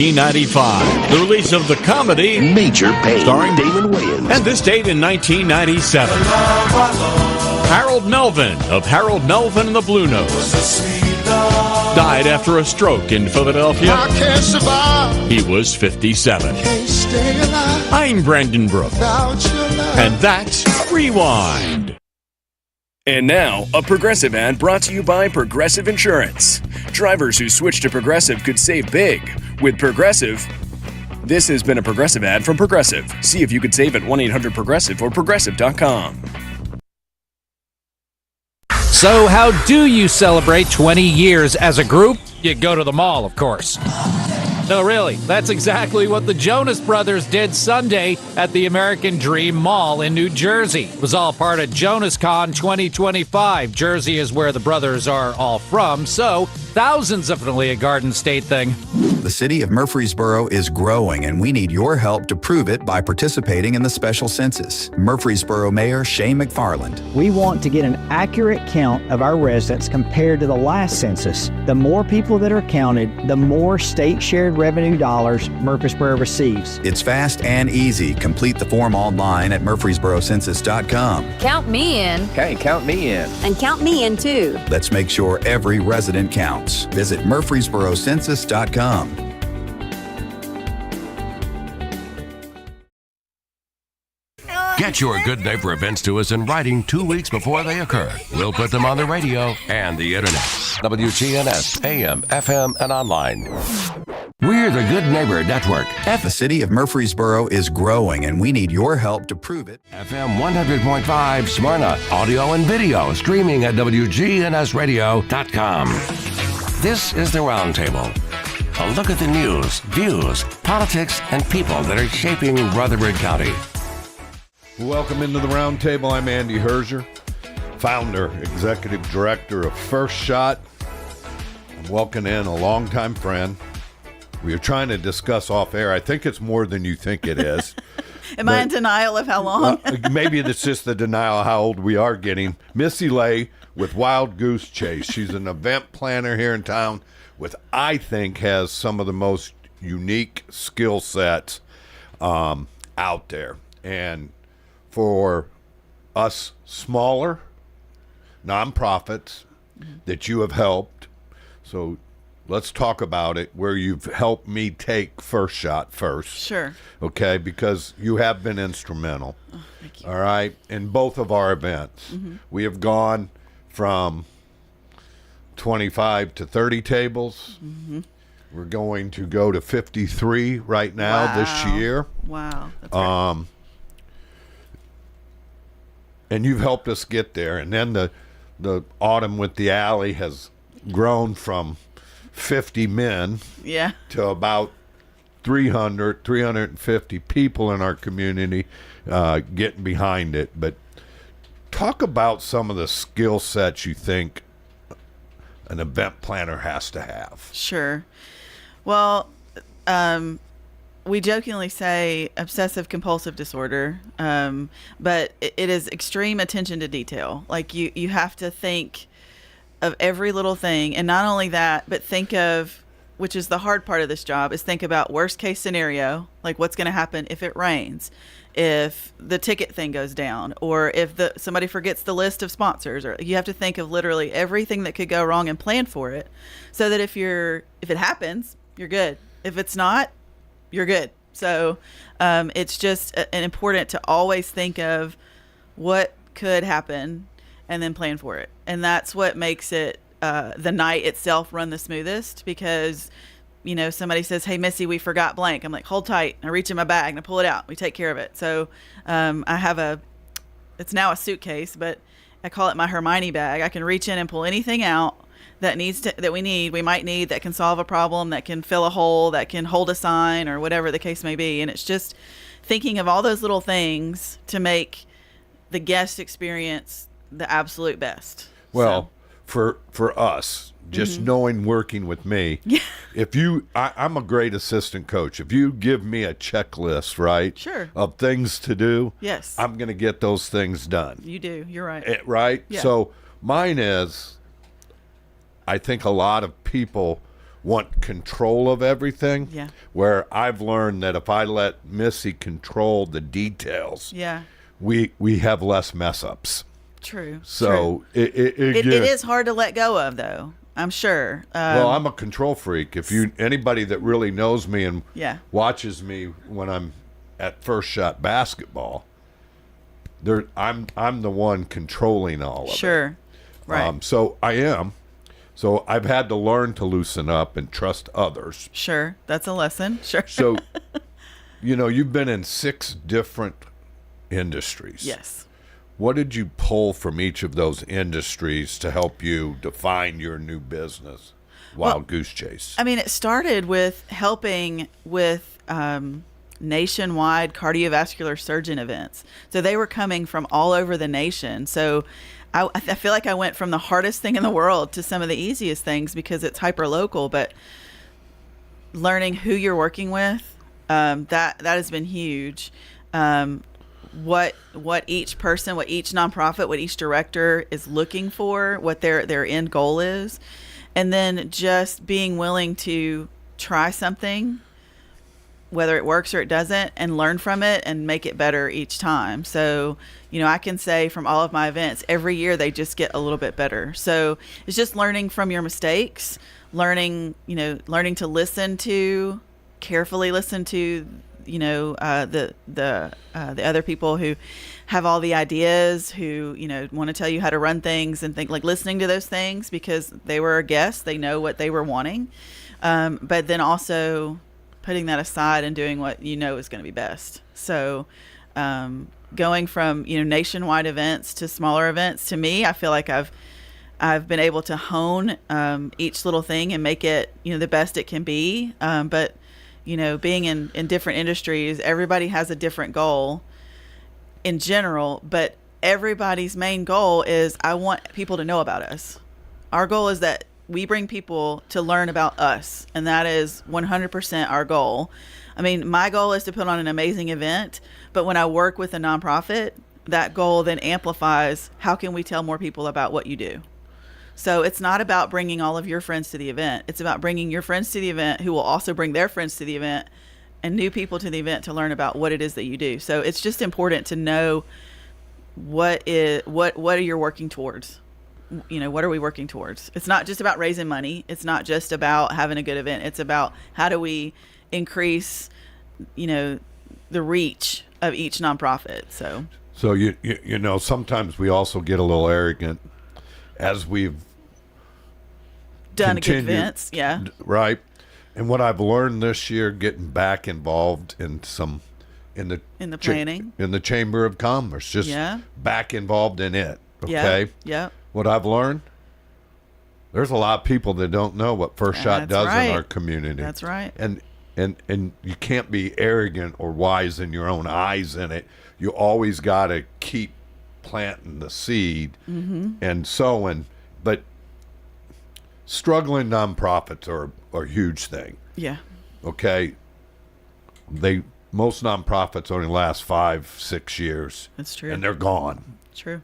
1995, the release of the comedy Major Pain, starring Damon Wayans. And this date in 1997, Harold Melvin of Harold Melvin and the Blue Notes died after a stroke in Philadelphia. I can't survive. He was 57. Can't stay alive I'm Brandon Brooke, without your love. and that's Rewind. And now, a Progressive ad brought to you by Progressive Insurance. Drivers who switch to Progressive could save big. With Progressive, this has been a Progressive ad from Progressive. See if you could save at 1-800-PROGRESSIVE or Progressive.com. So how do you celebrate 20 years as a group? You go to the mall, of course. No, really, that's exactly what the Jonas Brothers did Sunday at the American Dream Mall in New Jersey. It was all part of JonasCon 2025. Jersey is where the brothers are all from, so thousands of a Garden State thing. The city of Murfreesboro is growing, and we need your help to prove it by participating in the special census. Murfreesboro Mayor Shane McFarland. We want to get an accurate count of our residents compared to the last census. The more people that are counted, the more state shared revenue dollars Murfreesboro receives. It's fast and easy. Complete the form online at murfreesborocensus.com. Count me in. Okay, count me in. And count me in too. Let's make sure every resident counts. Visit murfreesborocensus.com. Get your Good Neighbor events to us in writing 2 weeks before they occur. We'll put them on the radio and the internet. WGNS, AM, FM, and online. We're the Good Neighbor Network. The city of Murfreesboro is growing, and we need your help to prove it. FM 100.5 Smyrna. Audio and video streaming at wgnsradio.com. This is the Roundtable. A look at the news, views, politics, and people that are shaping Rutherford County. Welcome into the Roundtable. I'm Andy Herzer, founder, executive director of First Shot. I'm welcoming in a longtime friend. We are trying to discuss off air. I think it's more than you think it is. Am I in denial of how long? Maybe it's just the denial of how old we are getting. Missy Lay with Wild Goose Chase. She's an event planner here in town with, I think, has some of the most unique skill sets out there. And for us smaller nonprofits that you have helped, so let's talk about it, where you've helped me take First Shot first. Sure. Okay, because you have been instrumental. Oh, thank you. All right, in both of our events. Mm-hmm. We have gone from 25 to 30 tables. Mm-hmm. We're going to go to 53 right now this year. Wow. That's great. And you've helped us get there. And then the Autumn with the Alley has grown from 50 men to about 350 people in our community getting behind it. But talk about some of the skill sets you think an event planner has to have. Sure. Well, we jokingly say obsessive compulsive disorder, but it is extreme attention to detail. Like you have to think of every little thing, and not only that, but think of, which is the hard part of this job, is think about worst case scenario, like what's going to happen if it rains, if the ticket thing goes down, or if somebody forgets the list of sponsors. Or you have to think of literally everything that could go wrong and plan for it, so that if it happens, you're good. If it's not, you're good. So it's just important to always think of what could happen and then plan for it. And that's what makes it the night itself run the smoothest, because somebody says, "Hey Missy, we forgot blank." I'm like, "Hold tight." I reach in my bag and I pull it out. We take care of it. So I have it's now a suitcase, but I call it my Hermione bag. I can reach in and pull anything out that we might need, that can solve a problem, that can fill a hole, that can hold a sign, or whatever the case may be. And it's just thinking of all those little things to make the guest experience the absolute best. Well, for us, just knowing, working with me, I'm a great assistant coach. If you give me a checklist, right? Sure. Of things to do, yes, I'm going to get those things done. You do. You're right. Right? Yeah. So mine is, I think a lot of people want control of everything. Yeah. Where I've learned that if I let Missy control the details, Yeah. we have less mess ups. True. So True. It is hard to let go of, though. I'm sure. Well, I'm a control freak. If anybody that really knows me and Yeah. watches me when I'm at First Shot Basketball, I'm the one controlling all of it. Sure. Right. So I am. So I've had to learn to loosen up and trust others. Sure. That's a lesson. Sure. So, you've been in 6 different industries. Yes. What did you pull from each of those industries to help you define your new business, Wild Goose Chase? I mean, it started with helping with nationwide cardiovascular surgeon events. So they were coming from all over the nation. So I feel like I went from the hardest thing in the world to some of the easiest things because it's hyper local. But learning who you're working with, that has been huge. What each person, what each nonprofit, what each director is looking for, what their end goal is, and then just being willing to try something, whether it works or it doesn't, and learn from it and make it better each time. So, I can say from all of my events, every year they just get a little bit better. So it's just learning from your mistakes, learning to carefully listen to the other people who have all the ideas, who want to tell you how to run things, and listening to those things because they were a guest, they know what they were wanting, but then also putting that aside and doing what is going to be best. So going from nationwide events to smaller events, to me, I feel like I've been able to hone each little thing and make it the best it can be, but being in different industries, everybody has a different goal in general, but everybody's main goal is I want people to know about us. Our goal is that we bring people to learn about us, and that is 100% our goal. I mean, my goal is to put on an amazing event, but when I work with a nonprofit, that goal then amplifies how can we tell more people about what you do. So it's not about bringing all of your friends to the event. It's about bringing your friends to the event who will also bring their friends to the event and new people to the event to learn about what it is that you do. So it's just important to know what are you working towards? What are we working towards? It's not just about raising money. It's not just about having a good event. It's about how do we increase, the reach of each nonprofit. So sometimes we also get a little arrogant as we've done good events, yeah. Right. And what I've learned this year, getting back involved in the planning, in the Chamber of Commerce, just back involved in it. Okay. Yeah. What I've learned, there's a lot of people that don't know what First Shot does in our community. That's right. And you can't be arrogant or wise in your own eyes in it. You always got to keep planting the seed and sowing. But struggling nonprofits are a huge thing. Yeah. Okay. Most nonprofits only last 5-6 years. That's true. And they're gone. True.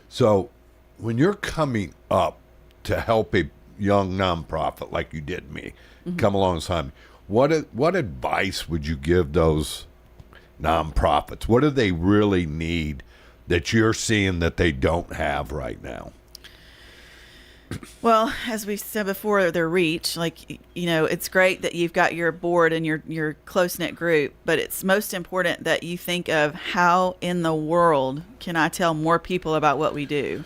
So when you're coming up to help a young nonprofit like you did me, come alongside me, what advice would you give those nonprofits? What do they really need that you're seeing that they don't have right now? Well, as we said before, their reach, it's great that you've got your board and your close-knit group, but it's most important that you think of how in the world can I tell more people about what we do?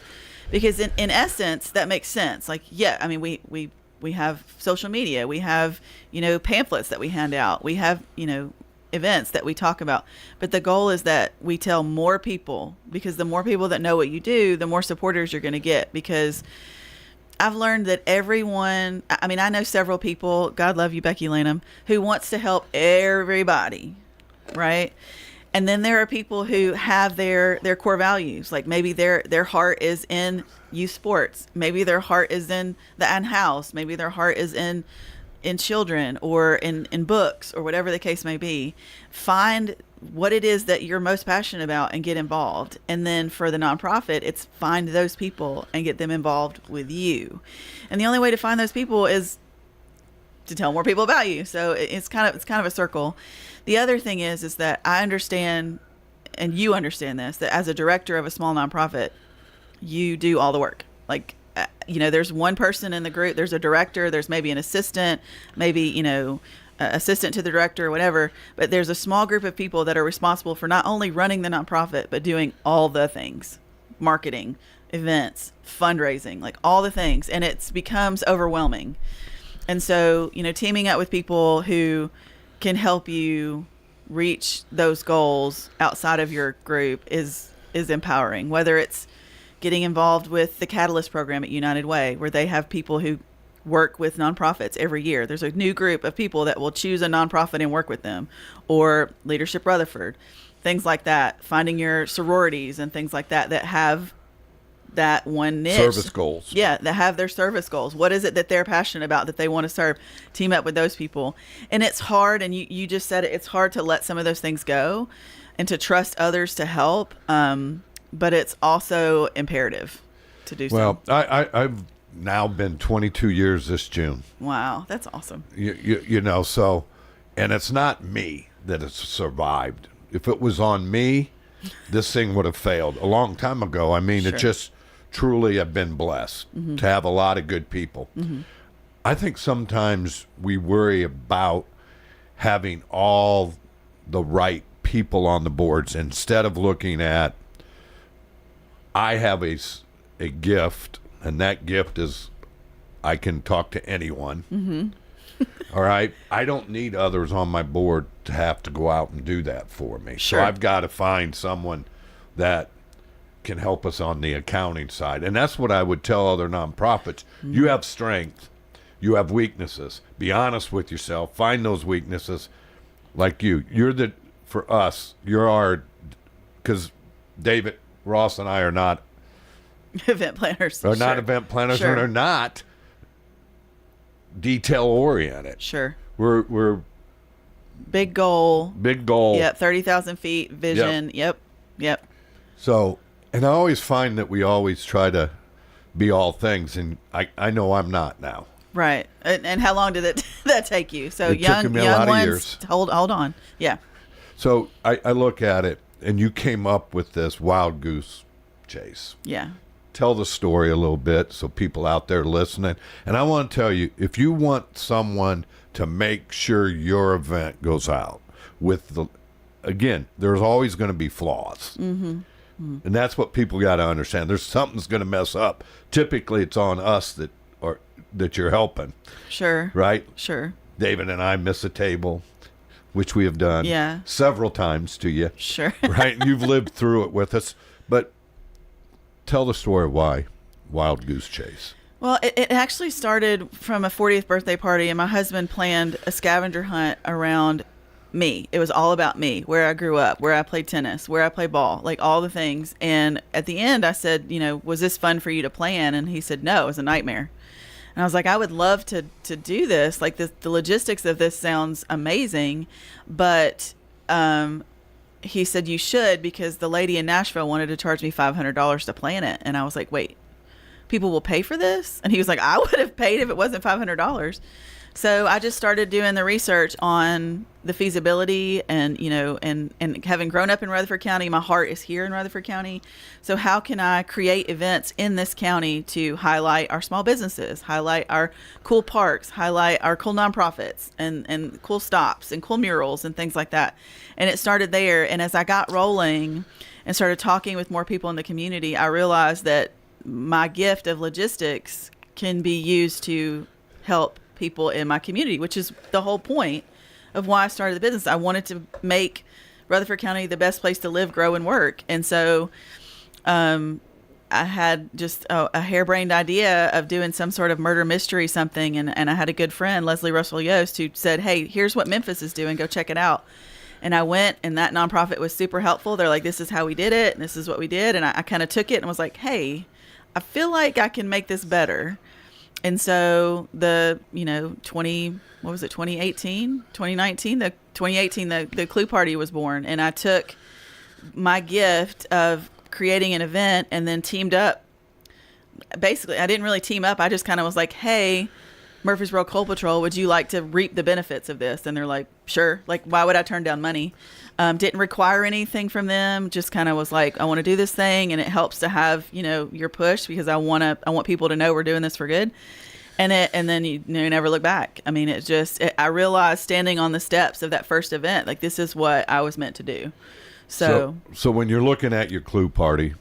Because in essence, that makes sense. We have social media, we have, pamphlets that we hand out, we have, events that we talk about, but the goal is that we tell more people, because the more people that know what you do, the more supporters you're going to get. Because I've learned that I know several people, God love you, Becky Lanham, who wants to help everybody, right? And then there are people who have their core values. Like maybe their heart is in youth sports. Maybe their heart is in the house. Maybe their heart is in children or in books or whatever the case may be. Find what it is that you're most passionate about and get involved. And then for the nonprofit, it's find those people and get them involved with you. And the only way to find those people is to tell more people about you. So it's kind of a circle. The other thing is that I understand, and you understand this, that as a director of a small nonprofit, you do all the work. Like, there's one person in the group, there's a director, there's maybe an assistant, maybe, assistant to the director or whatever, but there's a small group of people that are responsible for not only running the nonprofit, but doing all the things, marketing, events, fundraising, like all the things. And it becomes overwhelming. And so, teaming up with people who can help you reach those goals outside of your group is empowering, whether it's getting involved with the Catalyst program at United Way, where they have people who work with nonprofits every year. There's a new group of people that will choose a nonprofit and work with them, or Leadership Rutherford, things like that. Finding your sororities and things like that have that one niche. Service goals. Yeah, that have their service goals. What is it that they're passionate about that they want to serve? Team up with those people. And it's hard, and you just said it, it's hard to let some of those things go and to trust others to help. But it's also imperative to do so. Well, I've now been 22 years this June. Wow, that's awesome. So, and it's not me that has survived. If it was on me, this thing would have failed a long time ago. I mean, Sure. it just truly have been blessed to have a lot of good people. I think sometimes we worry about having all the right people on the boards instead of looking at, I have a gift, and that gift is I can talk to anyone. All right? I don't need others on my board to have to go out and do that for me. Sure. So I've got to find someone that can help us on the accounting side. And that's what I would tell other nonprofits. You have strength. You have weaknesses. Be honest with yourself. Find those weaknesses. Like you're for us, you're our, because David Ross and I are not event planners. They're not Sure. event planners, Sure. and they're not detail oriented. Sure. We're Big goal. Yep. 30,000 feet vision. Yep. So, and I always find that we always try to be all things, and I know I'm not now. Right. And how long did that take you? So It young took me a lot of ones. years. Hold on. Yeah. So I look at it, and you came up with this wild goose chase. Yeah. Tell the story a little bit so people out there listening. And I want to tell you, if you want someone to make sure your event goes out with again, there's always going to be flaws. And that's what people got to understand. There's something's going to mess up. Typically, it's on us that you're helping. Sure. Right? Sure. David and I miss a table, which we have done several times to you. Sure. Right? And you've lived through it with us. But tell the story why Wild Goose Chase. Well, it actually started from a 40th birthday party, and my husband planned a scavenger hunt around me. It was all about me, where I grew up, where I played tennis, where I played ball, like all the things. And at the end, I said, was this fun for you to plan? And he said, no, it was a nightmare. And I was like, I would love to do this. Like the logistics of this sounds amazing, but he said you should, because the lady in Nashville wanted to charge me $500 to plan it. And I was like, wait, people will pay for this? And he was like, I would have paid if it wasn't $500. So I just started doing the research on the feasibility, and and having grown up in Rutherford County, my heart is here in Rutherford County. So how can I create events in this county to highlight our small businesses, highlight our cool parks, highlight our cool nonprofits, and cool stops and cool murals and things like that. And it started there. And as I got rolling and started talking with more people in the community, I realized that my gift of logistics can be used to help people in my community, which is the whole point of why I started the business. I wanted to make Rutherford County the best place to live, grow, and work. And so I had just a harebrained idea of doing some sort of murder mystery something. And I had a good friend, Leslie Russell Yost, who said, hey, here's what Memphis is doing. Go check it out. And I went, and that nonprofit was super helpful. They're like, this is how we did it, and this is what we did. And I kind of took it and was like, hey, I feel like I can make this better. And so the 2018, the Clue Party was born. And I took my gift of creating an event and then teamed up. Basically, I didn't really team up. I just kind of was like, hey, Murfreesboro Coal Patrol, would you like to reap the benefits of this? And they're like, sure. Like, why would I turn down money? Didn't require anything from them. Just kind of was like, I want to do this thing, and it helps to have, your push, because I want people to know we're doing this for good. And then you never look back. I mean, I realized standing on the steps of that first event, like, this is what I was meant to do. So when you're looking at your clue party,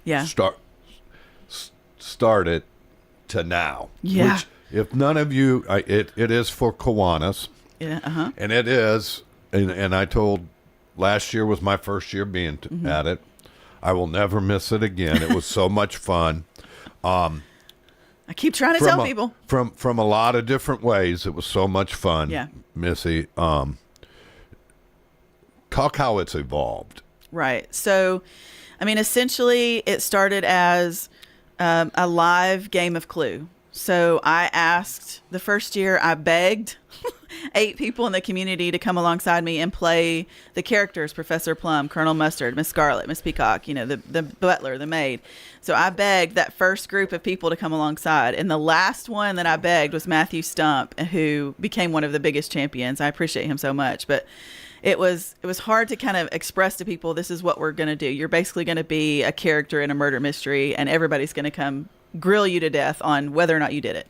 start it to now. Yeah. Which, if none of you, it is for Kiwanis. Yeah. Uh-huh. And it is, and I told, last year was my first year being at it. I will never miss it again. It was so much fun. I keep trying to tell people. From a lot of different ways, it was so much fun. Yeah. Missy, talk how it's evolved. Right. So, I mean, essentially, it started as a live game of Clue. So I asked, the first year, I begged 8 people in the community to come alongside me and play the characters: Professor Plum, Colonel Mustard, Miss Scarlet, Miss Peacock, the butler, the maid. So I begged that first group of people to come alongside. And the last one that I begged was Matthew Stump, who became one of the biggest champions. I appreciate him so much. But it was hard to kind of express to people, this is what we're going to do. You're basically going to be a character in a murder mystery, and everybody's going to come grill you to death on whether or not you did it.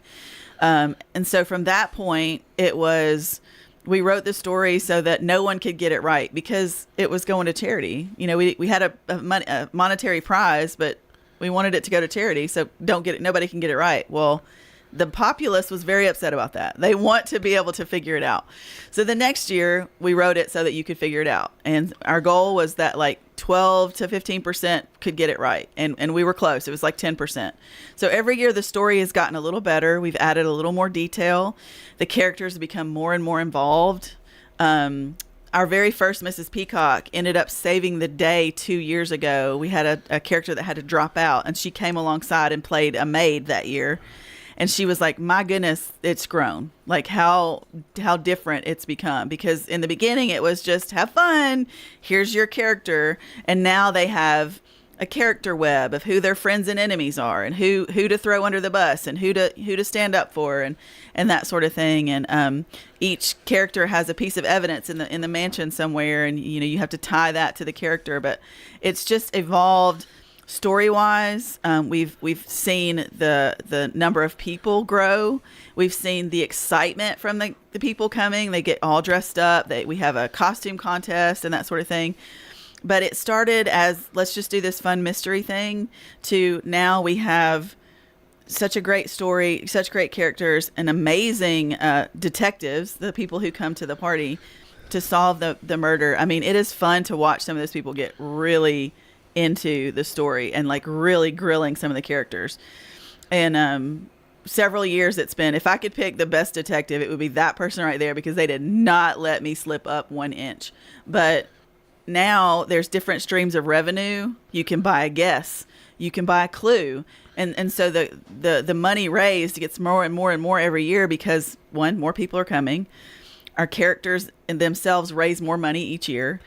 And so from that point, we wrote the story so that no one could get it right, because it was going to charity. We had a monetary prize, but we wanted it to go to charity. So nobody can get it right. Well, the populace was very upset about that. They want to be able to figure it out. So the next year we wrote it so that you could figure it out. And our goal was that like 12 to 15% could get it right. And we were close. It was like 10%. So every year the story has gotten a little better. We've added a little more detail. The characters have become more and more involved. Our very first Mrs. Peacock ended up saving the day 2 years ago. We had a character that had to drop out, and she came alongside and played a maid that year. And she was like, my goodness, it's grown. Like how different it's become. Because in the beginning, it was just have fun. Here's your character. And now they have a character web of who their friends and enemies are, and who to throw under the bus, and who to stand up for, and that sort of thing. And each character has a piece of evidence in the mansion somewhere, and you have to tie that to the character. But it's just evolved. Story-wise, we've seen the number of people grow. We've seen the excitement from the people coming. They get all dressed up. We have a costume contest and that sort of thing. But it started as, let's just do this fun mystery thing, to now we have such a great story, such great characters, and amazing detectives, the people who come to the party to solve the murder. I mean, it is fun to watch some of those people get really into the story and like really grilling some of the characters. And several years it's been, if I could pick the best detective, it would be that person right there, because they did not let me slip up 1 inch. But now there's different streams of revenue. You can buy a guess, you can buy a clue, and so the money raised gets more and more and more every year, because one, more people are coming, our characters in themselves raise more money each year,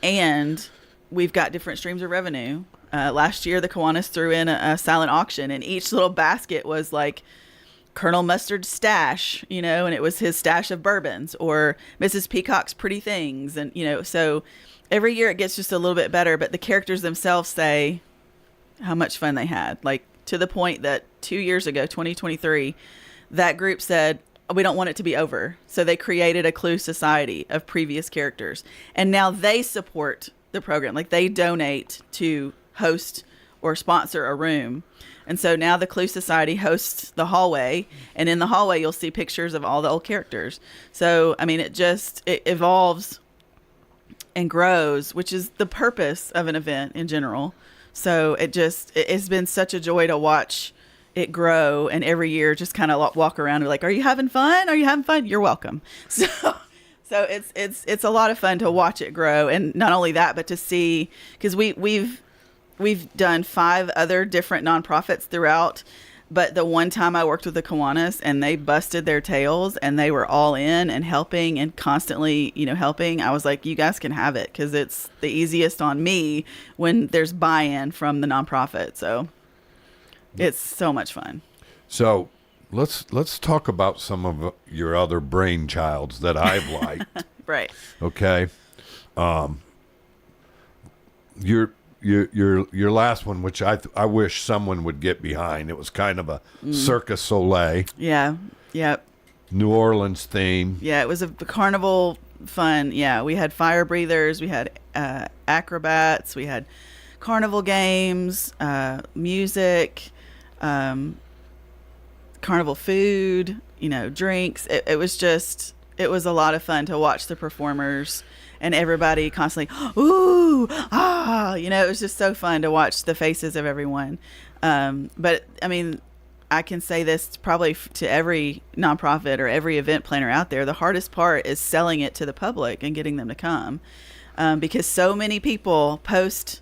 and we've got different streams of revenue. Last year, the Kiwanis threw in a silent auction, and each little basket was like Colonel Mustard's stash, and it was his stash of bourbons, or Mrs. Peacock's pretty things. And, so every year it gets just a little bit better, but the characters themselves say how much fun they had. Like, to the point that 2 years ago, 2023, that group said, we don't want it to be over. So they created a Clue Society of previous characters. And now they support the program. Like, they donate to host or sponsor a room. And so now the Clue Society hosts the hallway, and in the hallway you'll see pictures of all the old characters. So, I mean, it evolves and grows, which is the purpose of an event in general. So it's been such a joy to watch it grow, and every year just kind of walk around and like, are you having fun? Are you having fun? You're welcome. So it's a lot of fun to watch it grow. And not only that, but to see, because we've done 5 other different nonprofits throughout. But the one time I worked with the Kiwanis, and they busted their tails, and they were all in and helping and constantly, helping, I was like, you guys can have it, because it's the easiest on me when there's buy-in from the nonprofit. So it's so much fun. So let's talk about some of your other brainchilds that I've liked. Right. Okay. Your last one, which I wish someone would get behind. It was kind of a Circus Soleil. Yeah. Yep. New Orleans theme. Yeah, it was a carnival fun. Yeah, we had fire breathers, we had acrobats, we had carnival games, music, carnival food, drinks. It was a lot of fun to watch the performers and everybody constantly, ooh, ah, it was just so fun to watch the faces of everyone. But I mean, I can say this probably to every nonprofit or every event planner out there. The hardest part is selling it to the public and getting them to come, because so many people post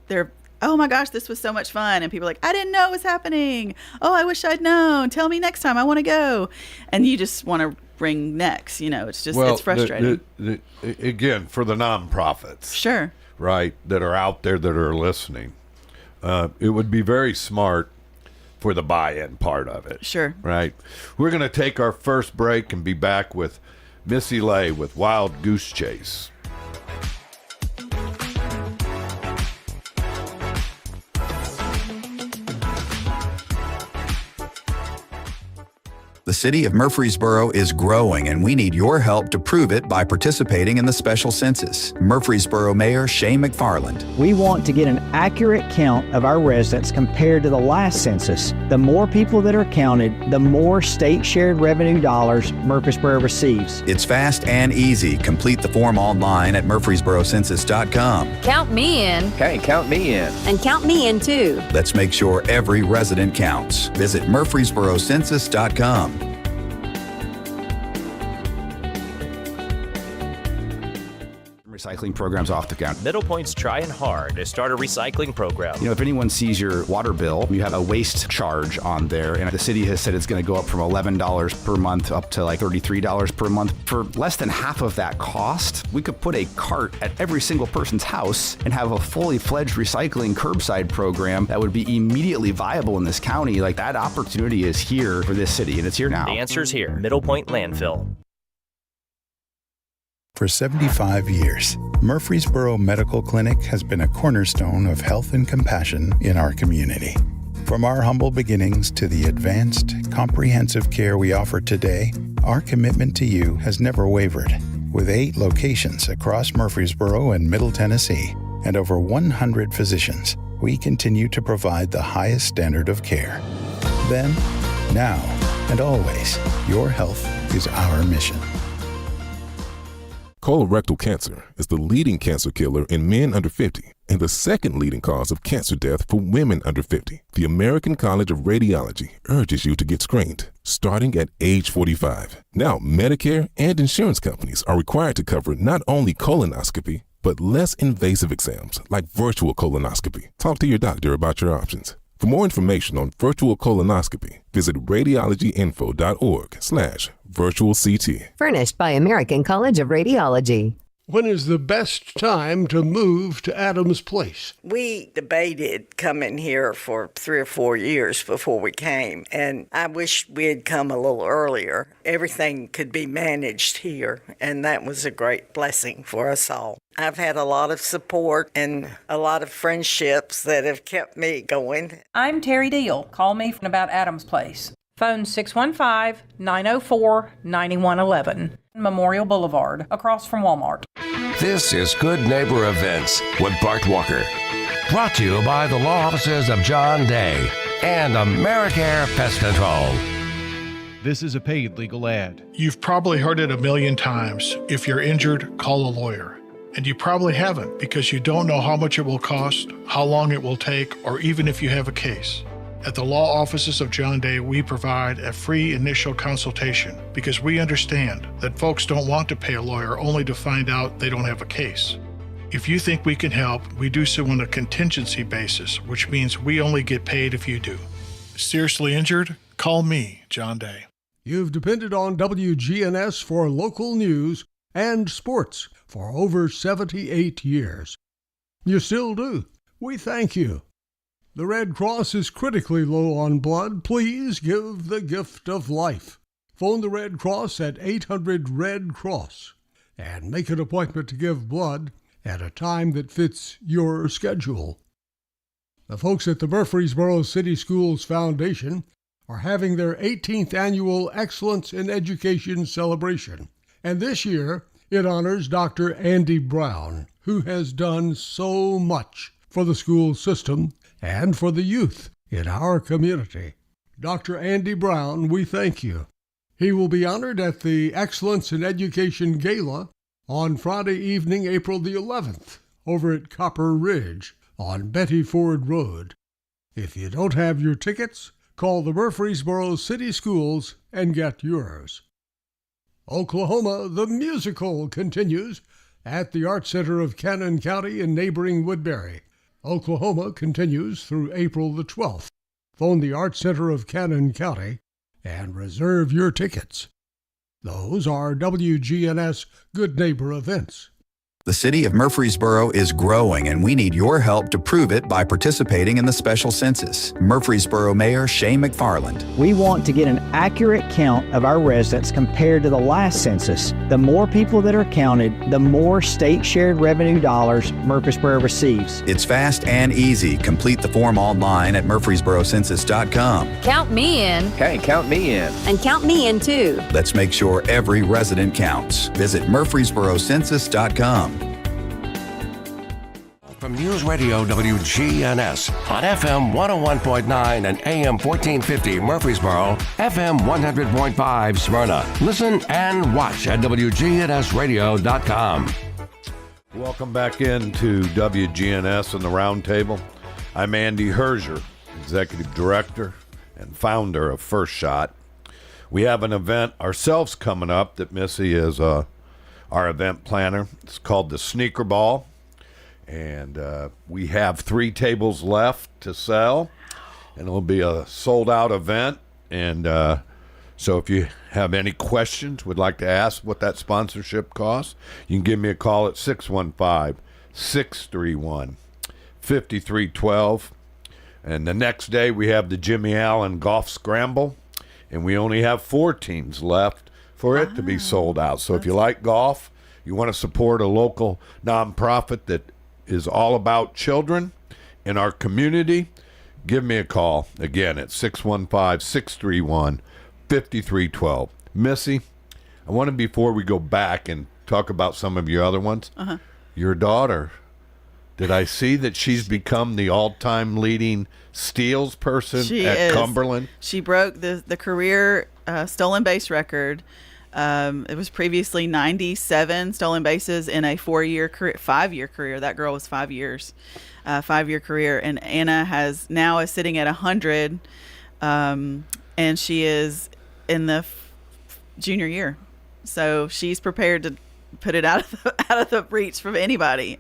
their, oh my gosh, this was so much fun. And people are like, I didn't know it was happening. Oh, I wish I'd known. Tell me next time. I want to go. And you just want to ring necks. It's just, it's frustrating. Again, for the nonprofits. Sure. Right. That are out there that are listening. It would be very smart for the buy-in part of it. Sure. Right. We're going to take our first break and be back with Missy Lay with Wild Goose Chase. The city of Murfreesboro is growing, and we need your help to prove it by participating in the special census. Murfreesboro Mayor Shane McFarland. We want to get an accurate count of our residents compared to the last census. The more people that are counted, the more state shared revenue dollars Murfreesboro receives. It's fast and easy. Complete the form online at murfreesborocensus.com. Count me in. Okay, count me in. And count me in too. Let's make sure every resident counts. Visit murfreesborocensus.com. Recycling programs off the ground. Middle Point's trying hard to start a recycling program. If anyone sees your water bill, you have a waste charge on there, and the city has said it's going to go up from $11 per month up to like $33 per month. For less than half of that cost, we could put a cart at every single person's house and have a fully fledged recycling curbside program that would be immediately viable in this county. Like, that opportunity is here for this city, and it's here now. The answer's here. Middle Point Landfill. For 75 years, Murfreesboro Medical Clinic has been a cornerstone of health and compassion in our community. From our humble beginnings to the advanced, comprehensive care we offer today, our commitment to you has never wavered. With 8 locations across Murfreesboro and Middle Tennessee and over 100 physicians, we continue to provide the highest standard of care. Then, now, and always, your health is our mission. Colorectal cancer is the leading cancer killer in men under 50 and the second leading cause of cancer death for women under 50. The American College of Radiology urges you to get screened, starting at age 45. Now, Medicare and insurance companies are required to cover not only colonoscopy, but less invasive exams like virtual colonoscopy. Talk to your doctor about your options. For more information on virtual colonoscopy, visit radiologyinfo.org/virtual CT. Furnished by American College of Radiology. When is the best time to move to Adams Place? We debated coming here for 3 or 4 years before we came, and I wish we had come a little earlier. Everything could be managed here, and that was a great blessing for us all. I've had a lot of support and a lot of friendships that have kept me going. I'm Terry Deal. Call me about Adams Place. Phone 615-904-9111. Memorial Boulevard, across from Walmart. This is Good Neighbor Events with Bart Walker. Brought to you by the law offices of John Day and Americare Pest Control. This is a paid legal ad. You've probably heard it a million times. If you're injured, call a lawyer. And you probably haven't, because you don't know how much it will cost, how long it will take, or even if you have a case. At the law offices of John Day, we provide a free initial consultation because we understand that folks don't want to pay a lawyer only to find out they don't have a case. If you think we can help, we do so on a contingency basis, which means we only get paid if you do. Seriously injured? Call me, John Day. You've depended on WGNS for local news and sports for over 78 years. You still do. We thank you. The Red Cross is critically low on blood. Please give the gift of life. Phone the Red Cross at 800-RED-CROSS and make an appointment to give blood at a time that fits your schedule. The folks at the Murfreesboro City Schools Foundation are having their 18th annual Excellence in Education celebration. And this year, it honors Dr. Andy Brown, who has done so much for the school system and for the youth in our community. Dr. Andy Brown, we thank you. He will be honored at the Excellence in Education Gala on Friday evening, April the 11th, over at Copper Ridge on Betty Ford Road. If you don't have your tickets, call the Murfreesboro City Schools and get yours. Oklahoma, the musical continues at the Art Center of Cannon County in neighboring Woodbury. Oklahoma continues through April the 12th. Phone the Art Center of Cannon County and reserve your tickets. Those are WGNS Good Neighbor events. The city of Murfreesboro is growing, and we need your help to prove it by participating in the special census. Murfreesboro Mayor Shane McFarland. We want to get an accurate count of our residents compared to the last census. The more people that are counted, the more state shared revenue dollars Murfreesboro receives. It's fast and easy. Complete the form online at murfreesborocensus.com. Count me in. Hey, count me in. And count me in too. Let's make sure every resident counts. Visit murfreesborocensus.com. From News Radio WGNS on FM 101.9 and AM 1450 Murfreesboro, FM 100.5 Smyrna. Listen and watch at wgnsradio.com. Welcome back into WGNS and the Roundtable. I'm Andy Herzier, Executive Director and founder of First Shot. We have an event ourselves coming up that Missy is our event planner. It's called the Sneaker Ball. And we have 3 tables left to sell, and it'll be a sold-out event. And so if you have any questions, would like to ask what that sponsorship costs, you can give me a call at 615-631-5312. And the next day we have the Jimmy Allen Golf Scramble, and we only have 4 teams left for it to be sold out. So if you like golf, you want to support a local nonprofit that is all about children in our community, give me a call again at 615-631-5312. Missy, I want to, before we go back and talk about some of your other ones, your daughter, did I see that she's become the all-time leading steals person Cumberland? She broke the career stolen base record. It was previously 97 stolen bases in a 5-year career. That girl was 5 years, 5-year career. And Anna is sitting at 100, and she is in the junior year. So she's prepared to put it out of the reach from anybody.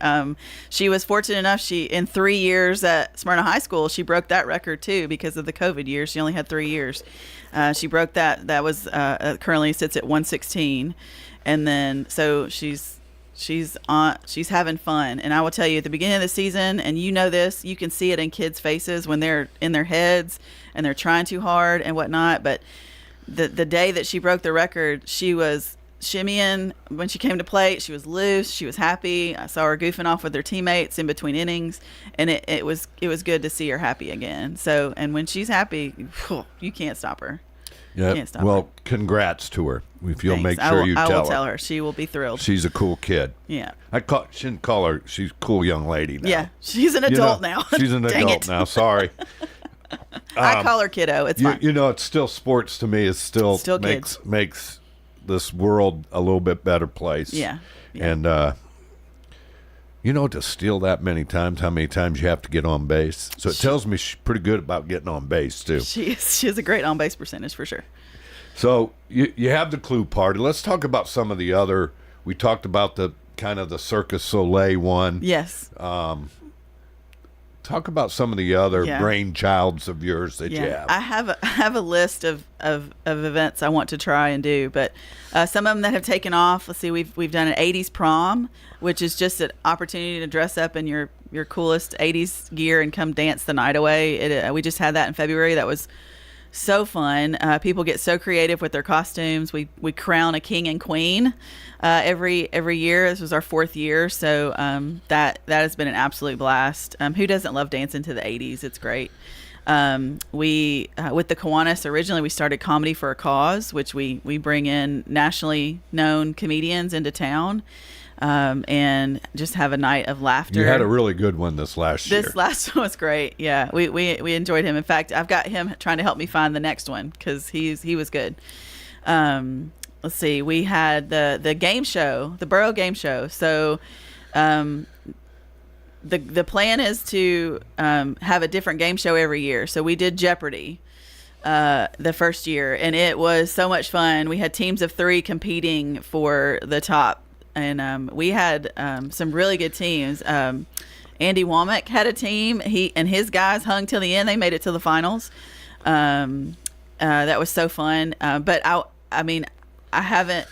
She was fortunate enough, in 3 years at Smyrna High School, she broke that record too because of the COVID year. She only had 3 years. She broke that. That was currently sits at 116, and then so she's having fun. And I will tell you, at the beginning of the season, and you know this, you can see it in kids' faces when they're in their heads and they're trying too hard and whatnot. But the day that she broke the record, she was shimmying when she came to play. She was loose. She was happy. I saw her goofing off with her teammates in between innings, and it was good to see her happy again. So, and when she's happy, you can't stop her. Yeah. Can't stop well, her. Congrats to her. If you'll Thanks. make sure you tell her. I will tell her. She will be thrilled. She's a cool kid. Yeah. Shouldn't call her. She's a cool young lady now. Yeah. She's an adult now. She's an adult now. Sorry. I call her kiddo. It's fine. It's still sports to me. It still makes this world a little bit better place. Yeah. And to steal that many times, how many times you have to get on base. So it tells me she's pretty good about getting on base too. She has a great on base percentage for sure. So you have the clue party. Let's talk about some of the other. We talked about the kind of the Circus Soleil one. Yes. Talk about some of the other brainchilds of yours that you have. I have a list of events I want to try and do, but some of them that have taken off. Let's see, we've done an 80s prom, which is just an opportunity to dress up in your coolest 80s gear and come dance the night away. We just had that in February. That was so fun. People get so creative with their costumes. We crown a king and queen every year. This was our 4th year, so that has been an absolute blast. Who doesn't love dancing to the 80s? It's great. We with the Kiwanis, originally we started Comedy for a Cause, which we bring in nationally known comedians into town. And just have a night of laughter. You had a really good one this last year. This last one was great. Yeah, we enjoyed him. In fact, I've got him trying to help me find the next one because he was good. Let's see. We had the game show, the Borough Game Show. So, the plan is to have a different game show every year. So we did Jeopardy the first year, and it was so much fun. We had teams of 3 competing for the top. And we had some really good teams. Andy Womack had a team. He and his guys hung till the end. They made it to the finals. That was so fun. But I don't have a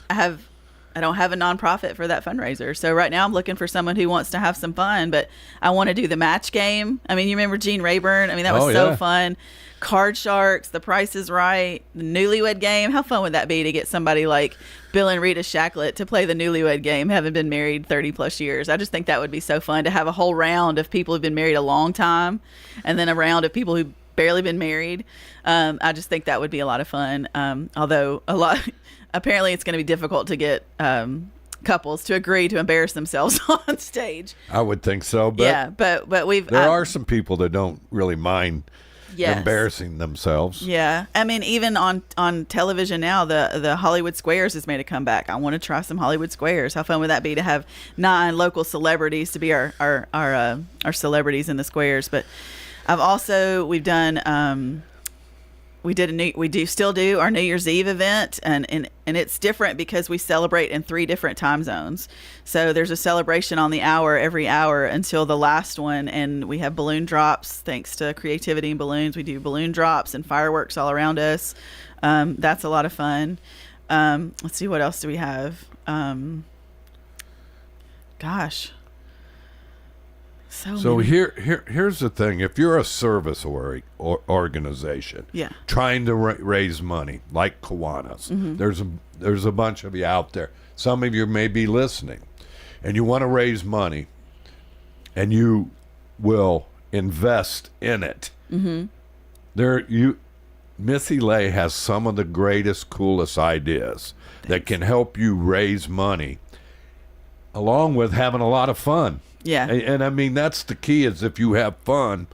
nonprofit for that fundraiser. So right now I'm looking for someone who wants to have some fun. But I want to do the match game. I mean, you remember Gene Rayburn? I mean, that was so fun. Card Sharks, The Price is Right, the Newlywed Game. How fun would that be to get somebody like Bill and Rita Shacklet to play the Newlywed Game, having been married 30 plus years? I just think that would be so fun to have a whole round of people who've been married a long time and then a round of people who've barely been married. I just think that would be a lot of fun. Although apparently it's going to be difficult to get couples to agree to embarrass themselves on stage. I would think so. But but there are some people that don't really mind embarrassing themselves. Yeah. I mean, even on television now, the Hollywood Squares has made a comeback. I want to try some Hollywood Squares. How fun would that be to have 9 local celebrities to be our celebrities in the squares? But we've done we still do our New Year's Eve event, and it's different because we celebrate in 3 different time zones. So there's a celebration on the hour every hour until the last one, and we have balloon drops. Thanks to creativity and balloons, we do balloon drops and fireworks all around us. That's a lot of fun. Let's see, what else do we have? Gosh. So here's the thing. If you're a service organization trying to raise money, like Kiwanis, there's a bunch of you out there. Some of you may be listening, and you want to raise money, and you will invest in it. Missy Lay has some of the greatest, coolest ideas that can help you raise money, along with having a lot of fun. Yeah. And I mean, that's the key, is if you have fun,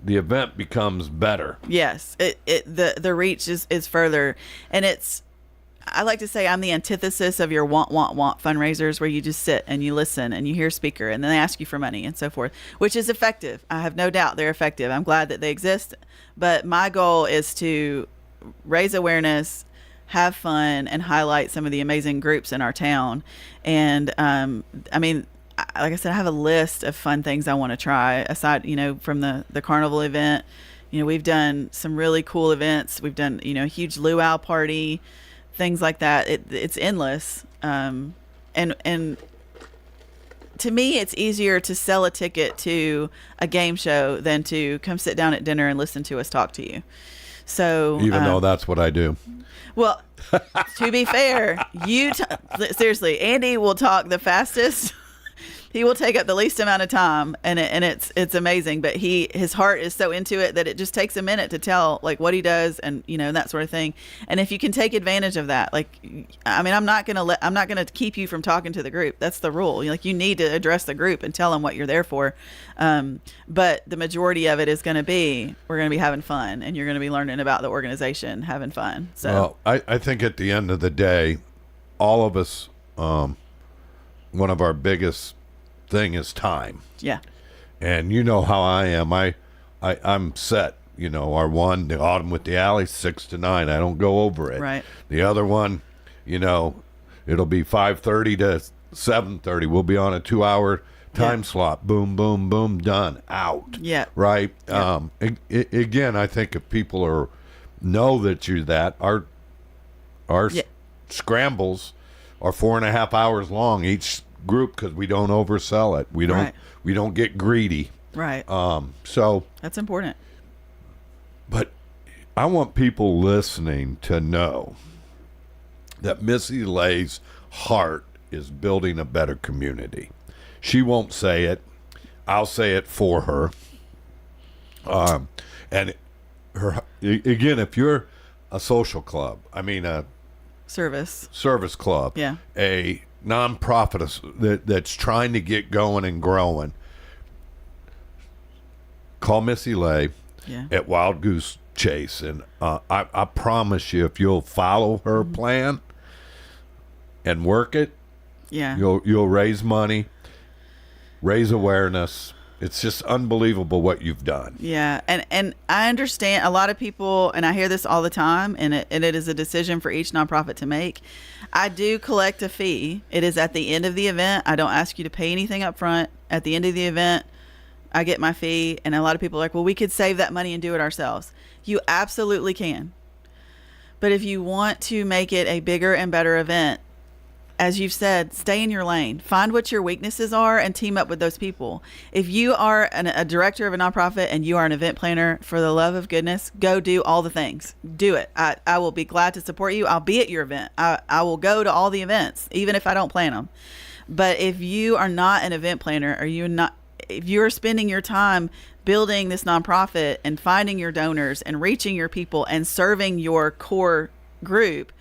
the event becomes better. Yes. The reach is further. And I like to say I'm the antithesis of your want fundraisers, where you just sit and you listen and you hear a speaker and then they ask you for money and so forth, which is effective. I have no doubt they're effective. I'm glad that they exist. But my goal is to raise awareness, have fun, and highlight some of the amazing groups in our town. And I mean, like I said, I have a list of fun things I want to try aside, from the carnival event. We've done some really cool events. We've done, a huge luau party, things like that. It's endless. And to me, it's easier to sell a ticket to a game show than to come sit down at dinner and listen to us talk to you. So even though that's what I do. Well, to be fair, seriously, Andy will talk the fastest. He will take up the least amount of time, and it's amazing. But his heart is so into it that it just takes a minute to tell like what he does, and that sort of thing. And if you can take advantage of that, I'm not gonna keep you from talking to the group. That's the rule. You need to address the group and tell them what you're there for. But the majority of it is going to be we're going to be having fun, and you're going to be learning about the organization, having fun. So I think at the end of the day, all of us, one of our biggest thing is time. Yeah. And you know how I am. I'm set. The Autumn with the Alley, 6 to 9. I don't go over it. Right. The other one, it'll be 5:30 to 7:30. We'll be on a 2-hour time slot, boom, boom, boom, done, out. Yeah. Right. Yeah. Again, I think if people know that you're that, our scrambles are 4.5 hours long each group because we don't oversell it. We don't get greedy. Right. So that's important. But I want people listening to know that Missy Lay's heart is building a better community. She won't say it. I'll say it for her. And her again, if you're a social club, I mean a service club, a nonprofit that's trying to get going and growing, call Missy Lay at Wild Goose Chase, and I promise you, if you'll follow her plan and work it, you'll raise money, raise awareness. It's just unbelievable what you've done. Yeah, and I understand a lot of people, and I hear this all the time, and it is a decision for each nonprofit to make. I do collect a fee. It is at the end of the event. I don't ask you to pay anything up front. At the end of the event, I get my fee, and a lot of people are like, well, we could save that money and do it ourselves. You absolutely can. But if you want to make it a bigger and better event, as you've said, stay in your lane. Find what your weaknesses are and team up with those people. If you are a director of a nonprofit and you are an event planner, for the love of goodness, go do all the things. Do it. I will be glad to support you. I'll be at your event. I will go to all the events, even if I don't plan them. But if you are not an event planner, if you're spending your time building this nonprofit and finding your donors and reaching your people and serving your core group,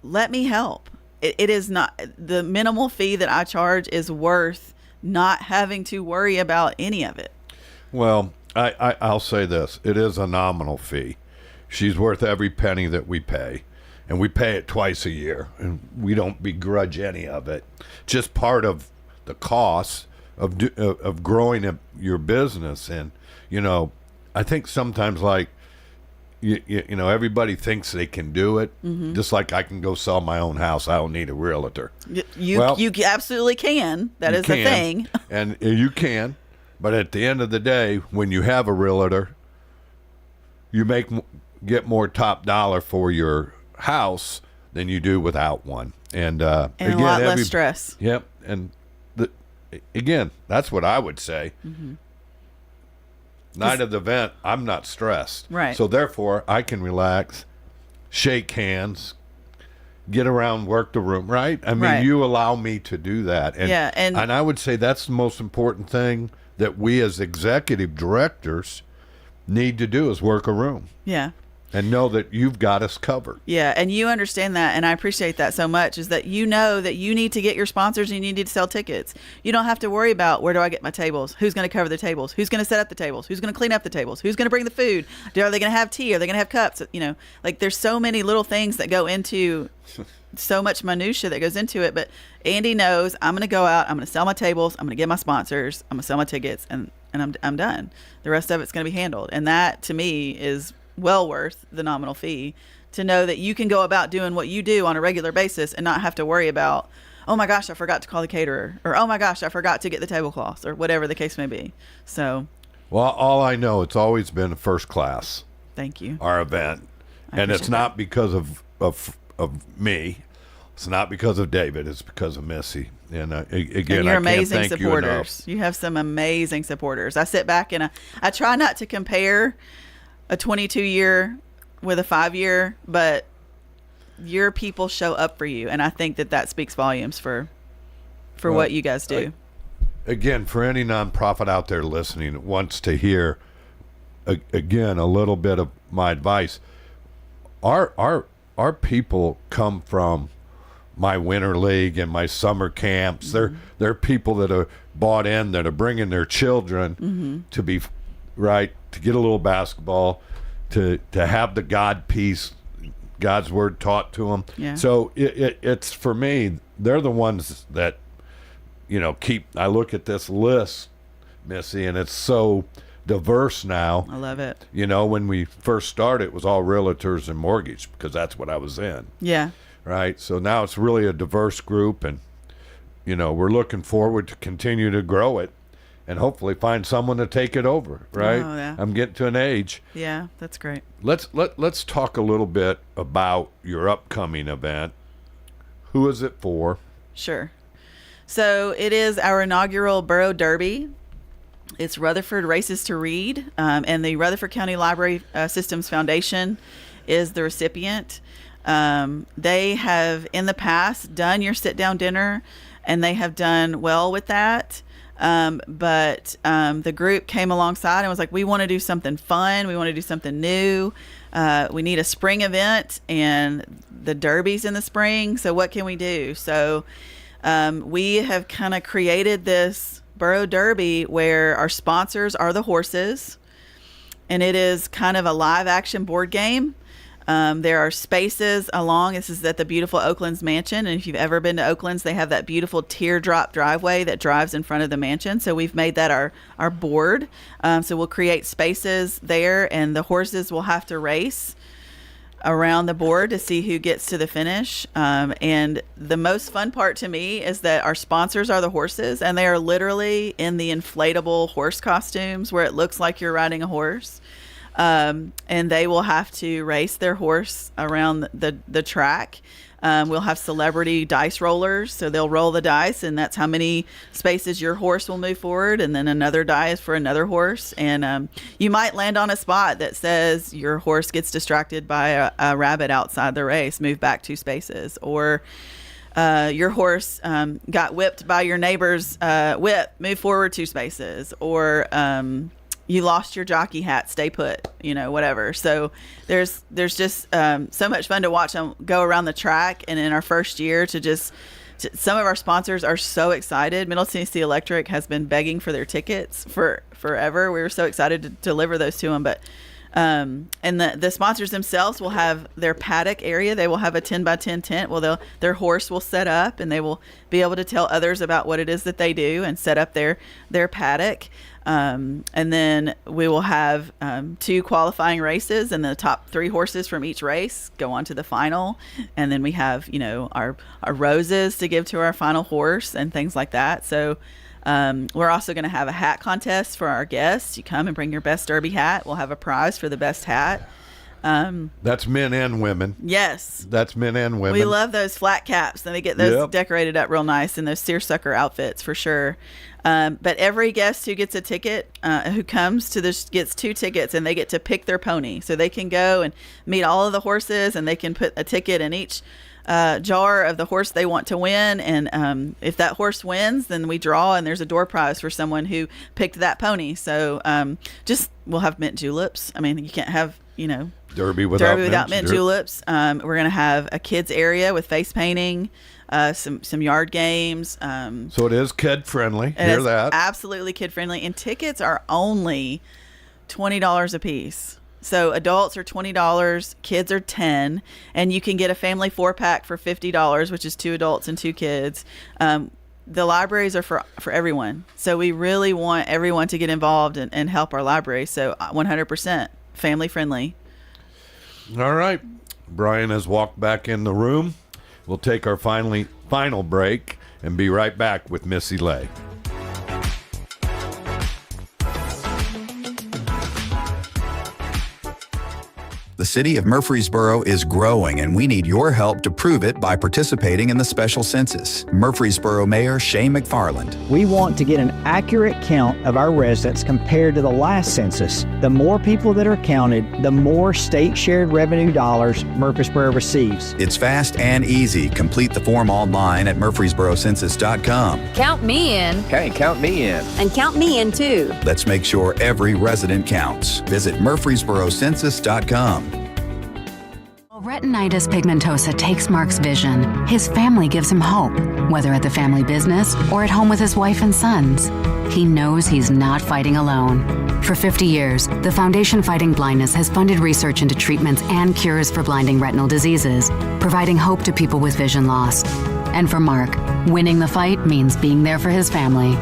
let me help. It is not, the minimal fee that I charge is worth not having to worry about any of it. Well, I'll say this. It is a nominal fee. She's worth every penny that we pay, and we pay it twice a year, and we don't begrudge any of it. Just part of the cost of growing your business. And, I think sometimes, like, you know, everybody thinks they can do it. Mm-hmm. Just like I can go sell my own house. I don't need a realtor. You absolutely can. That is the thing. And you can. But at the end of the day, when you have a realtor, you get more top dollar for your house than you do without one. And again, a lot less stress. Yep. And again, that's what I would say. Mm-hmm. Night of the event, I'm not stressed. Right. So therefore, I can relax, shake hands, get around, work the room, right? I mean, you allow me to do that. And, and I would say that's the most important thing that we as executive directors need to do is work a room. Yeah. And know that you've got us covered. Yeah, and you understand that, and I appreciate that so much, is that you know that you need to get your sponsors and you need to sell tickets. You don't have to worry about where do I get my tables, who's going to cover the tables, who's going to set up the tables, who's going to clean up the tables, who's going to bring the food, are they going to have tea, are they going to have cups? You know, like there's so many little things that go into so much minutia that goes into it, but Andy knows I'm going to go out, I'm going to sell my tables, I'm going to get my sponsors, I'm going to sell my tickets, and I'm done. The rest of it's going to be handled, and that to me is well worth the nominal fee, to know that you can go about doing what you do on a regular basis and not have to worry about, oh my gosh, I forgot to call the caterer, or oh my gosh, I forgot to get the tablecloths, or whatever the case may be. So, well, all I know, it's always been first class. Thank you. Our event, and it's not because of me. It's not because of David. It's because of Missy. And again, and you're amazing can't thank supporters. You have some amazing supporters. I sit back and I try not to compare a 22-year with a 5-year, but your people show up for you, and I think that speaks volumes for what you guys do. Again, for any nonprofit out there listening that wants to hear again a little bit of my advice, our people come from my winter league and my summer camps. Mm-hmm. They're people that are bought in, that are bringing their children mm-hmm. to be right, to get a little basketball, to have the God piece, God's word taught to them. Yeah. So it's for me, they're the ones that, you know, I look at this list, Missy, and it's so diverse now. I love it. You know, when we first started, it was all realtors and mortgage, because that's what I was in. Yeah. Right. So now it's really a diverse group, and we're looking forward to continue to grow it and hopefully find someone to take it over, right? Oh, yeah. I'm getting to an age. Yeah, that's great. Let's talk a little bit about your upcoming event. Who is it for? Sure. So it is our inaugural Borough Derby. It's Rutherford Races to Read, and the Rutherford County Library Systems Foundation is the recipient. They have in the past done your sit-down dinner, and they have done well with that. But the group came alongside and was like, we want to do something fun. We want to do something new. We need a spring event, and the Derby's in the spring. So what can we do? So we have kind of created this Borough Derby where our sponsors are the horses, and it is kind of a live action board game. There are spaces along. This is at the beautiful Oaklands mansion, and if you've ever been to Oaklands, they have that beautiful teardrop driveway that drives in front of the mansion. So we've made that our board. So we'll create spaces there, and the horses will have to race around the board to see who gets to the finish. And the most fun part to me is that our sponsors are the horses, and they are literally in the inflatable horse costumes where it looks like you're riding a horse. And they will have to race their horse around the track. We'll have celebrity dice rollers, so they'll roll the dice, and that's how many spaces your horse will move forward, and then another die is for another horse. And you might land on a spot that says your horse gets distracted by a rabbit outside the race, move back 2 spaces, or your horse got whipped by your neighbor's whip, move forward 2 spaces, or you lost your jockey hat, stay put, whatever. So there's just so much fun to watch them go around the track. And in our first year some of our sponsors are so excited. Middle Tennessee Electric has been begging for their tickets for forever. We were so excited to deliver those to them. But and the sponsors themselves will have their paddock area. They will have a 10x10 tent. Well, their horse will set up, and they will be able to tell others about what it is that they do and set up their paddock. And then we will have 2 qualifying races, and the top 3 horses from each race go on to the final. And then we have, our roses to give to our final horse and things like that. So we're also going to have a hat contest for our guests. You come and bring your best Derby hat. We'll have a prize for the best hat. That's men and women. Yes. That's men and women. We love those flat caps, and they get those decorated up real nice in those seersucker outfits for sure. But every guest who gets a ticket, who comes to this, gets 2 tickets, and they get to pick their pony. So they can go and meet all of the horses, and they can put a ticket in each jar of the horse they want to win. And if that horse wins, then we draw, and there's a door prize for someone who picked that pony. So we'll have mint juleps. I mean, you can't have, Derby without mint juleps. We're going to have a kids area with face painting, some yard games. So it is kid friendly. Hear that? Absolutely kid friendly. And tickets are only $20 a piece. So adults are $20, kids are $10, and you can get a family 4-pack for $50, which is 2 adults and 2 kids. The libraries are for everyone. So we really want everyone to get involved and help our library. So 100% family friendly. All right. Brian has walked back in the room. We'll take our final break and be right back with Missy Lay. The city of Murfreesboro is growing, and we need your help to prove it by participating in the special census. Murfreesboro Mayor Shane McFarland. We want to get an accurate count of our residents compared to the last census. The more people that are counted, the more state shared revenue dollars Murfreesboro receives. It's fast and easy. Complete the form online at murfreesborocensus.com. Count me in. Hey, count me in. And count me in too. Let's make sure every resident counts. Visit murfreesborocensus.com. Retinitis pigmentosa takes Mark's vision. His family gives him hope, whether at the family business or at home with his wife and sons. He knows he's not fighting alone. For 50 years, the Foundation Fighting Blindness has funded research into treatments and cures for blinding retinal diseases, providing hope to people with vision loss. And for Mark, winning the fight means being there for his family.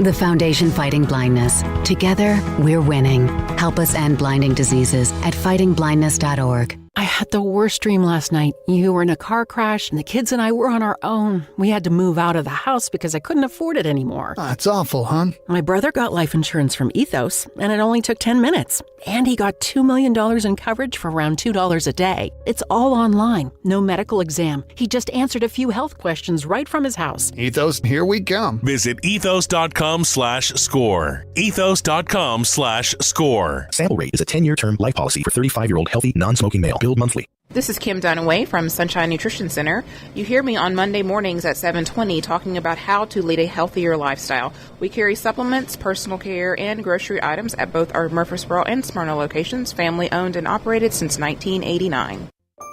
The Foundation Fighting Blindness. Together, we're winning. Help us end blinding diseases at fightingblindness.org. I had the worst dream last night. You were in a car crash, and the kids and I were on our own. We had to move out of the house because I couldn't afford it anymore. That's awful, hon. My brother got life insurance from Ethos, and it only took 10 minutes. And he got $2 million in coverage for around $2 a day. It's all online, no medical exam. He just answered a few health questions right from his house. Ethos, here we come. Visit ethos.com/score. Ethos.com/score. Sample Rate is a 10-year term life policy for 35-year-old healthy, non-smoking male. Billed monthly. This is Kim Dunaway from Sunshine Nutrition Center. You hear me on Monday mornings at 7:20 talking about how to lead a healthier lifestyle. We carry supplements, personal care, and grocery items at both our Murfreesboro and Smyrna locations, family owned and operated since 1989.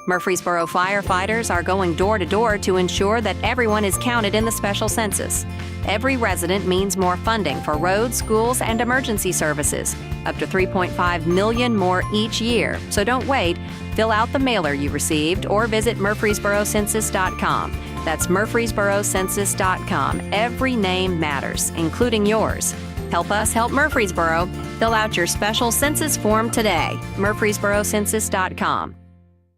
Murfreesboro firefighters are going door to door to ensure that everyone is counted in the special census. Every resident means more funding for roads, schools, and emergency services. Up to $3.5 million more each year. So don't wait. Fill out the mailer you received or visit murfreesborocensus.com. That's murfreesborocensus.com. Every name matters, including yours. Help us help Murfreesboro. Fill out your special census form today. murfreesborocensus.com.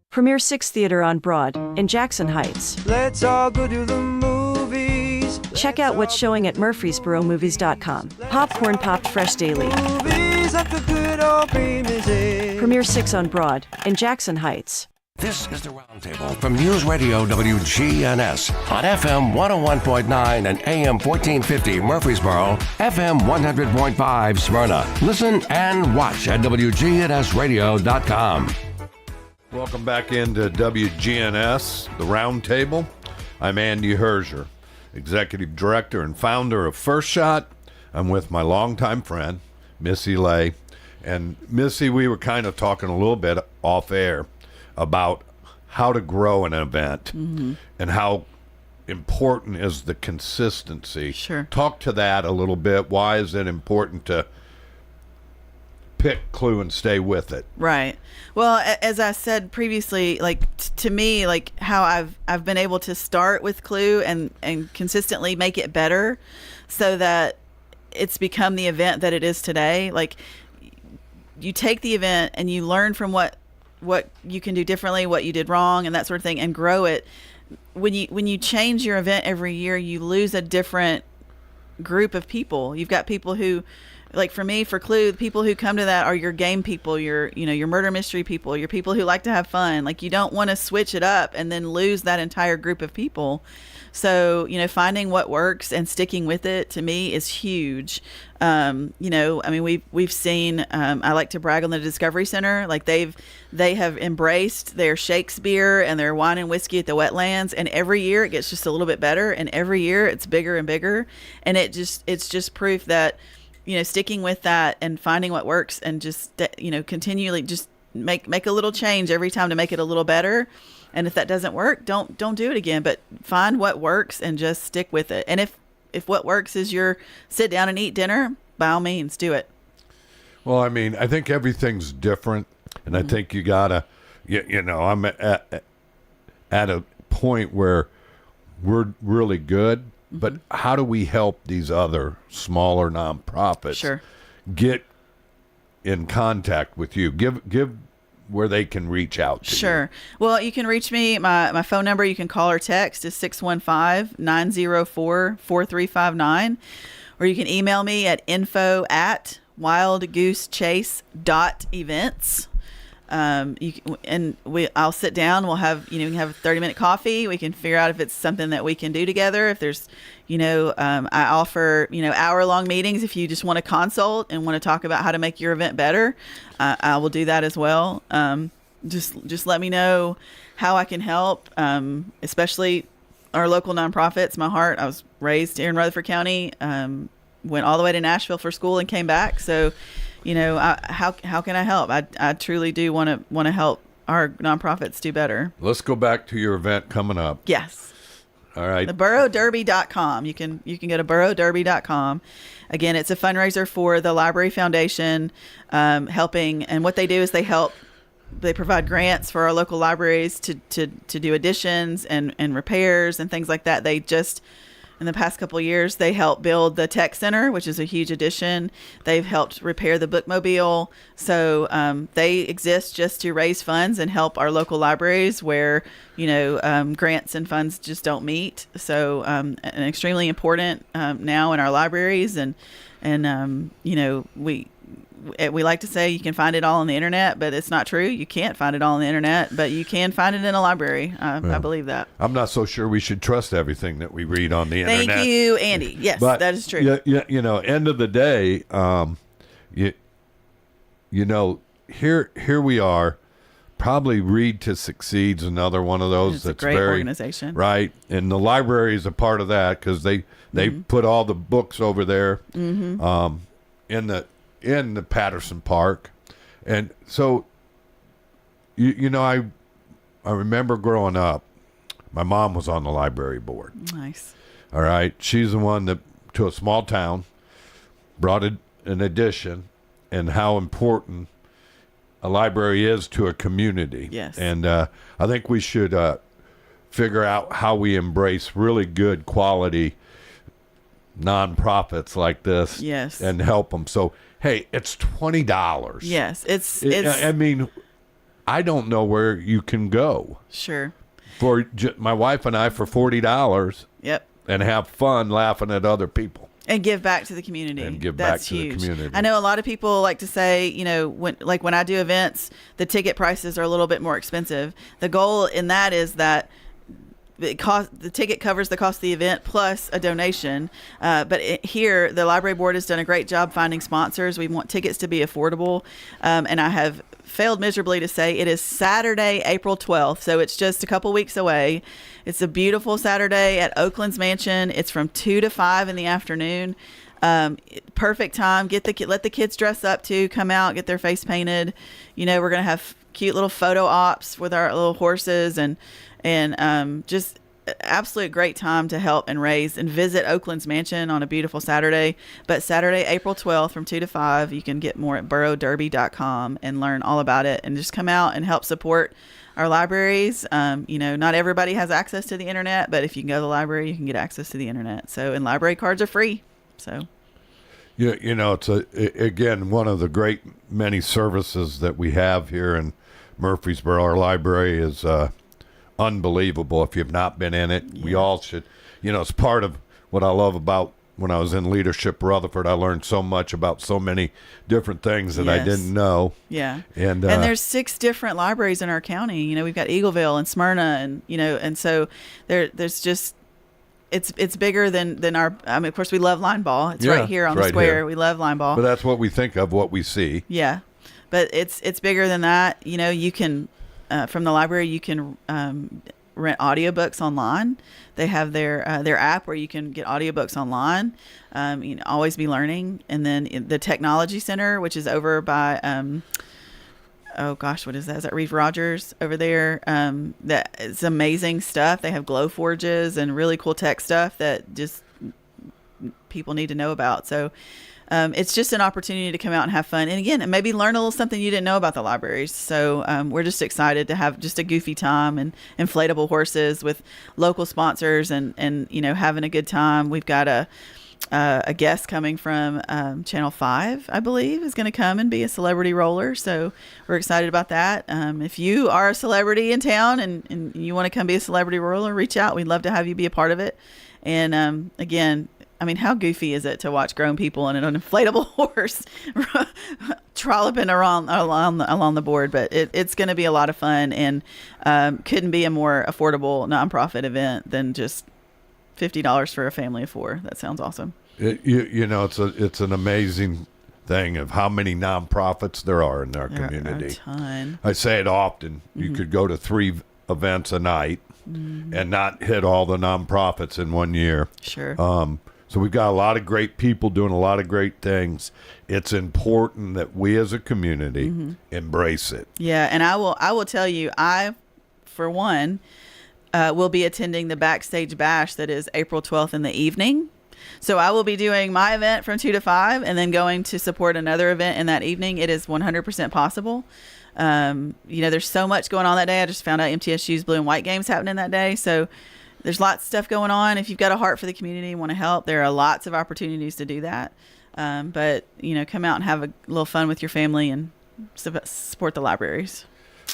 Premier 6 Theater on Broad in Jackson Heights. Let's all go to the movies. Check out what's showing at murfreesboromovies.com. Popcorn popped fresh daily. Movies like the good old famous days. Premier 6 on Broad in Jackson Heights. This is the Roundtable from News Radio WGNS on FM 101.9 and AM 1450 Murfreesboro, FM 100.5 Smyrna. Listen and watch at wgnsradio.com. Welcome back into WGNS, the Roundtable. I'm Andy Herzier, Executive Director and founder of First Shot. I'm with my longtime friend, Missy Lay. And Missy, we were kind of talking a little bit off air about how to grow an event and how important is the consistency. Sure. Talk to that a little bit. Why is it important to pick clue and stay with it? Right. Well, as I said previously, like to me, like how I've been able to start with clue and consistently make it better so that it's become the event that it is today. Like you take the event and you learn from what you can do differently, what you did wrong, and that sort of thing, and grow it. When you change your event every year, you lose a different group of people. You've got people who, like for me, for Clue, the people who come to that are your game people, your murder mystery people, your people who like to have fun. Like you don't want to switch it up and then lose that entire group of people. So, finding what works and sticking with it to me is huge. We've seen, I like to brag on the Discovery Center. Like they have embraced their Shakespeare and their wine and whiskey at the wetlands. And every year it gets just a little bit better. And every year it's bigger and bigger. And it's just proof that, sticking with that and finding what works and just, continually just make a little change every time to make it a little better. And if that doesn't work, don't do it again, but find what works and just stick with it. And if what works is your sit down and eat dinner, by all means, do it. Well, I mean, I think everything's different, and I think you gotta, I'm at a point where we're really good, but how do we help these other smaller nonprofits get in contact with you? Give where they can reach out to you. Well, you can reach me. My phone number, you can call or text, is 615-904-4359. Or you can email me at info@wildgoosechase.events. I'll sit down. We'll have, we can have a 30-minute coffee. We can figure out if it's something that we can do together. If there's, I offer, hour-long meetings. If you just want to consult and want to talk about how to make your event better, I will do that as well. Just let me know how I can help, especially our local nonprofits. My heart, I was raised here in Rutherford County, went all the way to Nashville for school and came back. So, how can I help? I truly do want to help our nonprofits do better. Let's go back to your event coming up. Yes. All right. The boroughderby.com. You can go to boroughderby.com. Again, it's a fundraiser for the Library Foundation, helping. And what they do is they provide grants for our local libraries to do additions and repairs and things like that. They just in the past couple of years. They helped build the tech center, which is a huge addition. They've helped repair the bookmobile. So they exist just to raise funds and help our local libraries where, grants and funds just don't meet. So and extremely important now in our libraries. And we like to say you can find it all on the internet, but it's not true. You can't find it all on the internet, but you can find it in a library. I believe that. I'm not so sure we should trust everything that we read on the internet. Thank you, Andy. Yes, but, that is true. End of the day, here we are. Probably Read to Succeed's another one of those. It's that's a great very organization, right? And the library is a part of that because they put all the books over there in the Patterson Park, and so I remember growing up. My mom was on the library board. Nice. All right, she's the one that to a small town brought an addition, and how important a library is to a community. Yes. And I think we should figure out how we embrace really good quality nonprofits like this. Yes. And help them. So, hey, it's $20. Yes. It's I mean, I don't know where you can go. Sure. For my wife and I for $40. Yep. And have fun laughing at other people. And give back to the community. And give That's back to huge. the community. I know a lot of people like to say, when I do events, the ticket prices are a little bit more expensive. The goal in that is that the ticket covers the cost of the event plus a donation. But here, the library board has done a great job finding sponsors. We want tickets to be affordable. And I have failed miserably to say it is Saturday, April 12th. So it's just a couple weeks away. It's a beautiful Saturday at Oakland's Mansion. It's from 2 to 5 in the afternoon. Perfect time. Let the kids dress up too. Come out, get their face painted. We're going to have cute little photo ops with our little horses and just absolute great time to help and raise and visit Oakland's Mansion on a beautiful Saturday. But Saturday, April 12th from 2 to 5, you can get more at boroughderby.com and learn all about it and just come out and help support our libraries. Not everybody has access to the internet, but if you can go to the library, you can get access to the internet. And library cards are free. So, it's again, one of the great many services that we have here in Murfreesboro. Our library is unbelievable. If you've not been in it, we all should. It's part of what I love about when I was in leadership Rutherford. I learned so much about so many different things that I didn't know. Yeah. And there's 6 different libraries in our county. We've got Eagleville and Smyrna and so there's just it's bigger than our. Of course, we love line ball. It's right here on the square. Here. We love line ball. But that's what we think of, what we see. Yeah, but it's bigger than that. You can from the library you can rent audiobooks online. They have their app where you can get audiobooks online. Always be learning. And then the technology center, which is over by what is that? Is that Reeve Rogers over there? That it's amazing stuff. They have glow forges and really cool tech stuff that just people need to know about. So it's just an opportunity to come out and have fun. And again, maybe learn a little something you didn't know about the libraries. So we're just excited to have just a goofy time and inflatable horses with local sponsors and having a good time. We've got a guest coming from Channel 5, I believe, is going to come and be a celebrity roller. So we're excited about that. If you are a celebrity in town and you want to come be a celebrity roller, reach out. We'd love to have you be a part of it. And again, how goofy is it to watch grown people on an inflatable horse trolloping along the board? But it's going to be a lot of fun and couldn't be a more affordable nonprofit event than just $50 for a family of 4. That sounds awesome. It's an amazing thing of how many nonprofits there are in our community. Are a ton. I say it often. You could go to 3 events a night and not hit all the nonprofits in one year. Sure. So we've got a lot of great people doing a lot of great things. It's important that we as a community embrace it. Yeah, and I will tell you, I, for one, will be attending the Backstage Bash that is April 12th in the evening. So I will be doing my event from 2 to 5 and then going to support another event in that evening. It is 100% possible. There's so much going on that day. I just found out MTSU's blue and white games happening that day. So There's lots of stuff going on. If you've got a heart for the community and want to help, there are lots of opportunities to do that. But, come out and have a little fun with your family and support the libraries.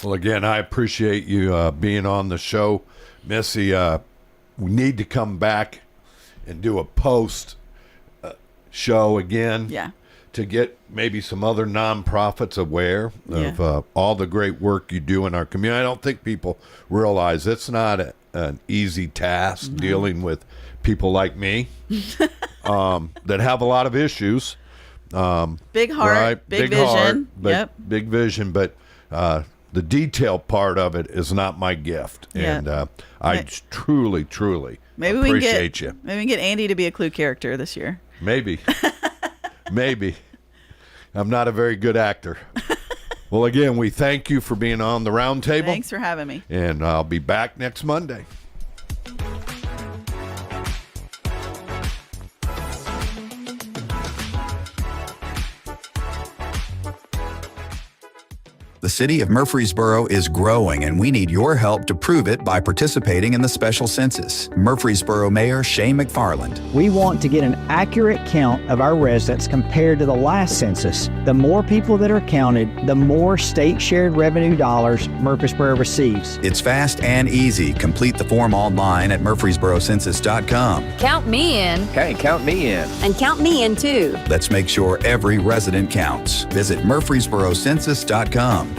Well, again, I appreciate you being on the show. Missy, we need to come back and do a post show again. Yeah. To get maybe some other nonprofits aware of all the great work you do in our community. I don't think people realize it's not an easy task dealing with people like me that have a lot of issues. Big heart, right? big vision. Heart, but yep. Big vision, but the detail part of it is not my gift. Yep. And I truly maybe appreciate you. Maybe we can get Andy to be a Clue character this year. Maybe. Maybe. I'm not a very good actor. Well, again, we thank you for being on the Roundtable. Thanks for having me. And I'll be back next Monday. The city of Murfreesboro is growing, and we need your help to prove it by participating in the special census. Murfreesboro Mayor Shane McFarland. We want to get an accurate count of our residents compared to the last census. The more people that are counted, the more state shared revenue dollars Murfreesboro receives. It's fast and easy. Complete the form online at murfreesborocensus.com. Count me in. Hey, count me in. And count me in too. Let's make sure every resident counts. Visit murfreesborocensus.com.